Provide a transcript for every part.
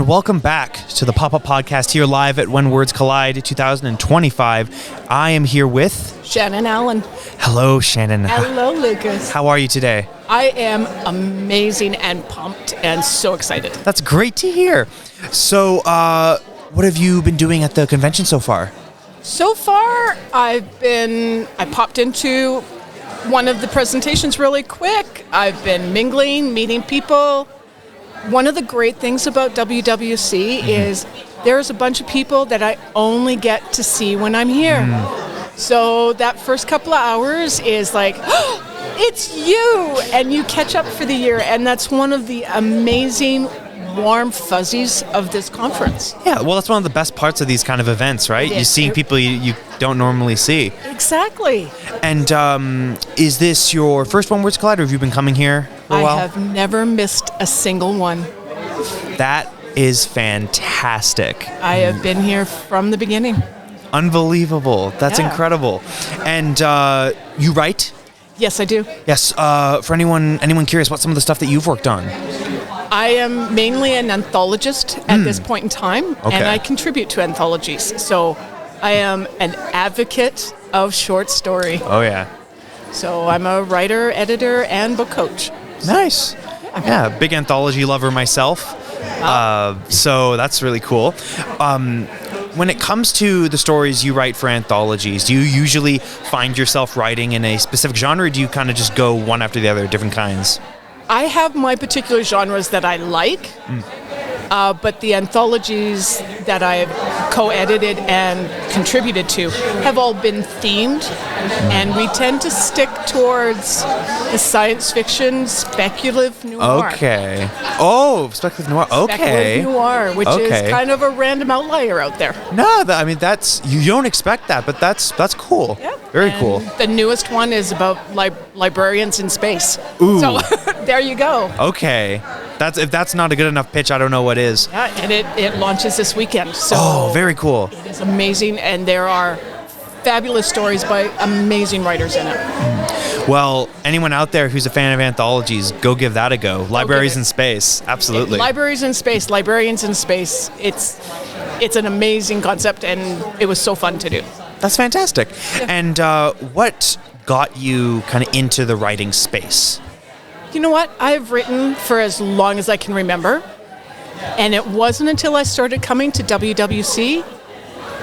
welcome back to the Pop-Up Podcast here live at When Words Collide 2025. I am here with... Shannon Allen. Hello, Shannon. Hello, Lucas. How are you today? I am amazing and pumped and so excited. That's great to hear. So, what have you been doing at the convention so far? So far, I popped into one of the presentations really quick. I've been mingling, meeting people. One of the great things about WWC is there's a bunch of people that I only get to see when I'm here. So that first couple of hours is like, oh, it's you! And you catch up for the year. And that's one of the amazing warm fuzzies of this conference. Yeah, well, that's one of the best parts of these kind of events, right? You're seeing people you don't normally see. Exactly. And is this your first One Words Collide, or have you been coming here for a while? I have never missed a single one. That is fantastic. I have been here from the beginning. Unbelievable. That's incredible. And you write? Yes, I do. Yes. For anyone curious, what's some of the stuff that you've worked on? I am mainly an anthologist at this point in time, and I contribute to anthologies. So I am an advocate of short story. Oh, yeah. So I'm a writer, editor, and book coach. Nice. Yeah, big anthology lover myself. So that's really cool. When it comes to the stories you write for anthologies, do you usually find yourself writing in a specific genre, or do you kind of just go one after the other, different kinds? I have my particular genres that I like, but the anthologies that I've co-edited and contributed to have all been themed, and we tend to stick towards the science fiction speculative noir. Okay. Oh, speculative noir. Okay. Speculative noir, which is kind of a random outlier out there. No, that's you don't expect that, but that's cool. Yeah. Very cool. The newest one is about librarians in space. Ooh. So there you go. Okay. If that's not a good enough pitch, I don't know what is. Yeah, and it launches this weekend. So oh, very cool. It is amazing, and there are fabulous stories by amazing writers in it. Well, anyone out there who's a fan of anthologies, go give that a go. Libraries in Space, absolutely. Libraries in Space, Librarians in Space. It's an amazing concept, and it was so fun to do. That's fantastic. Yeah. And what got you kind of into the writing space? You know what? I've written for as long as I can remember, and it wasn't until I started coming to WWC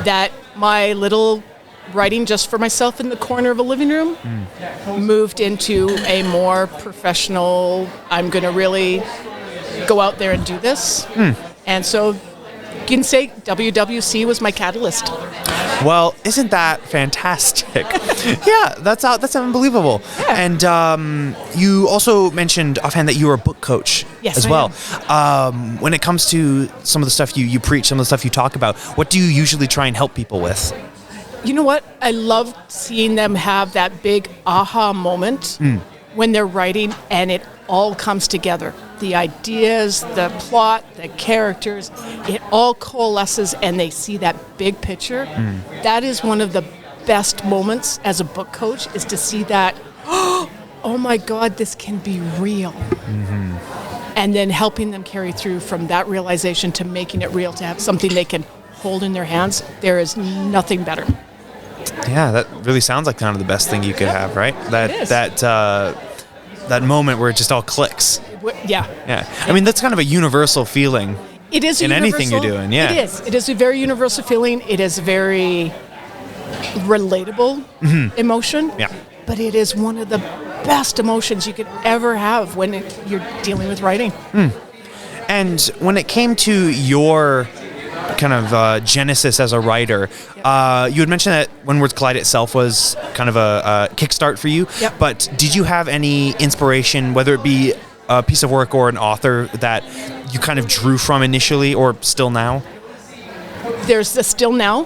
that my little writing just for myself in the corner of a living room moved into a more professional, I'm going to really go out there and do this. And so you can say WWC was my catalyst. Well, isn't that fantastic? Yeah, that's unbelievable. Yeah. And you also mentioned offhand that you were a book coach as well. When it comes to some of the stuff you preach, some of the stuff you talk about, what do you usually try and help people with? You know what? I love seeing them have that big aha moment when they're writing and it all comes together. The ideas, the plot, the characters, it all coalesces and they see that big picture. That is one of the best moments as a book coach, is to see that, oh my God, this can be real. And then helping them carry through from that realization to making it real, to have something they can hold in their hands. There is nothing better. Yeah, that really sounds like kind of the best thing you could have, right? That moment where it just all clicks. Yeah. Yeah. I mean, that's kind of a universal feeling. It is in anything you're doing. Yeah. It is. It is a very universal feeling. It is a very relatable emotion. Yeah. But it is one of the best emotions you could ever have when you're dealing with writing. And when it came to your kind of genesis as a writer, you had mentioned that When Words Collide itself was kind of a kickstart for you. Yep. But did you have any inspiration, whether it be a piece of work or an author, that you kind of drew from initially, or still now? There's the still now.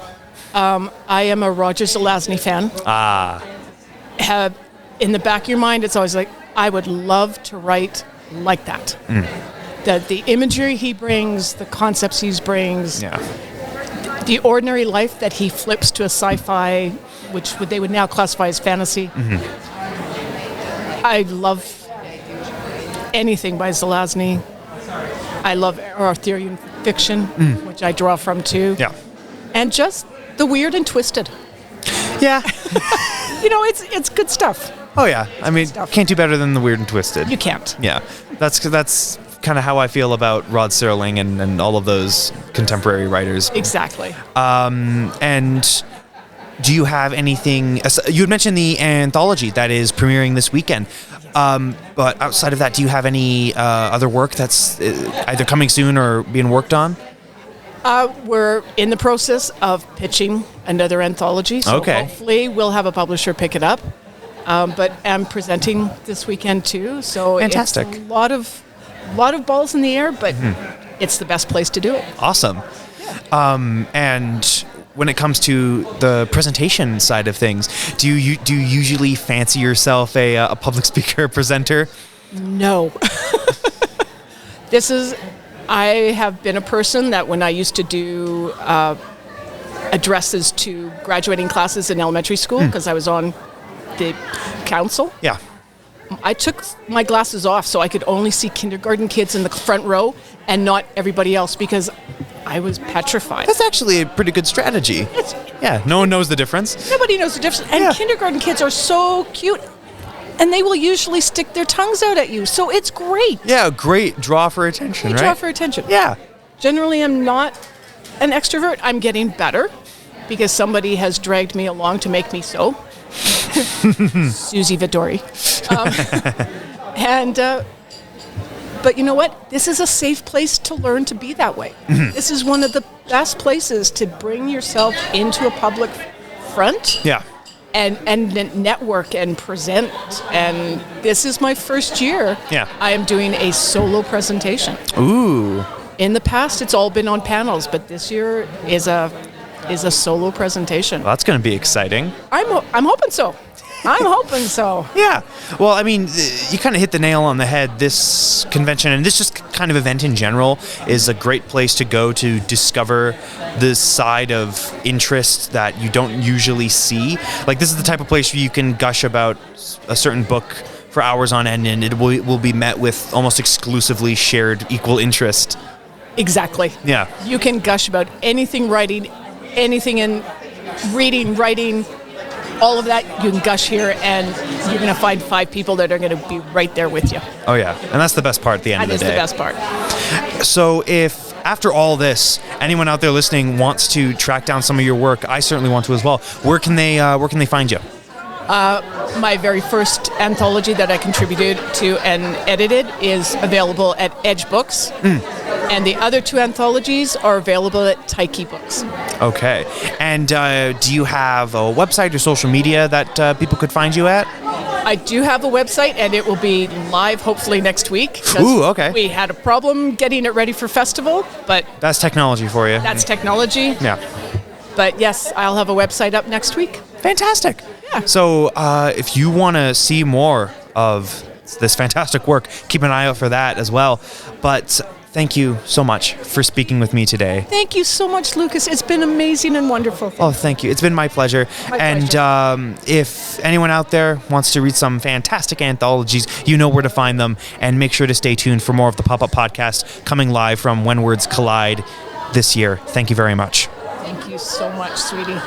I am a Roger Zelazny fan. In the back of your mind, it's always like, I would love to write like that. The imagery he brings, the concepts he brings, the ordinary life that he flips to a sci-fi, which they would now classify as fantasy. I love anything by Zelazny. I love Arthurian fiction, which I draw from too. Yeah. And just the weird and twisted. Yeah. It's good stuff. Oh, yeah. I mean, stuff. can't do better than the weird and twisted. You can't. Yeah. That's kind of how I feel about Rod Serling and all of those contemporary writers. Exactly. And do you have anything? You had mentioned the anthology that is premiering this weekend. But outside of that, do you have any other work that's either coming soon or being worked on? We're in the process of pitching another anthology, so hopefully we'll have a publisher pick it up. But I'm presenting this weekend too, so fantastic. It's a lot of balls in the air, but it's the best place to do it. Awesome. Yeah. And when it comes to the presentation side of things, do you usually fancy yourself a public speaker presenter? No. I have been a person that when I used to do addresses to graduating classes in elementary school, because I was on the council. Yeah. I took my glasses off so I could only see kindergarten kids in the front row and not everybody else because I was petrified. That's actually a pretty good strategy. Yeah, no one knows the difference. Nobody knows the difference. And kindergarten kids are so cute. And they will usually stick their tongues out at you. So it's great. Yeah, great draw for attention, right? Draw for attention. Yeah. Generally, I'm not an extrovert. I'm getting better because somebody has dragged me along to make me so. Susie Vittori. But you know what? This is a safe place to learn to be that way. Mm-hmm. This is one of the best places to bring yourself into a public front. Yeah. And network and present. And this is my first year. Yeah. I am doing a solo presentation. Ooh. In the past, it's all been on panels, but this year is a solo presentation. Well, that's going to be exciting. I'm hoping so. I'm hoping so. Yeah. Well, I mean, you kind of hit the nail on the head. This convention and this just kind of event in general is a great place to go to discover the side of interest that you don't usually see. Like, this is the type of place where you can gush about a certain book for hours on end, and it will be met with almost exclusively shared equal interest. Exactly. Yeah. You can gush about anything writing, anything in reading, writing, all of that. You can gush here, and you're going to find 5 people that are going to be right there with you. Oh, yeah. And that's the best part at the end of the day. That is the best part. So if, after all this, anyone out there listening wants to track down some of your work, I certainly want to as well. Where can they find you? My very first anthology that I contributed to and edited is available at Edge Books. And the other 2 anthologies are available at Taiki Books. Okay. And do you have a website or social media that people could find you at? I do have a website, and it will be live hopefully next week. Ooh, okay. We had a problem getting it ready for festival, but... That's technology for you. That's technology. Yeah. But yes, I'll have a website up next week. Fantastic. Yeah. So if you want to see more of this fantastic work, keep an eye out for that as well. But thank you so much for speaking with me today. Thank you so much, Lucas. It's been amazing and wonderful. Oh, thank you. It's been my pleasure. And if anyone out there wants to read some fantastic anthologies, you know where to find them. And make sure to stay tuned for more of the Pop-Up Podcast coming live from When Words Collide this year. Thank you very much. Thank you so much, sweetie.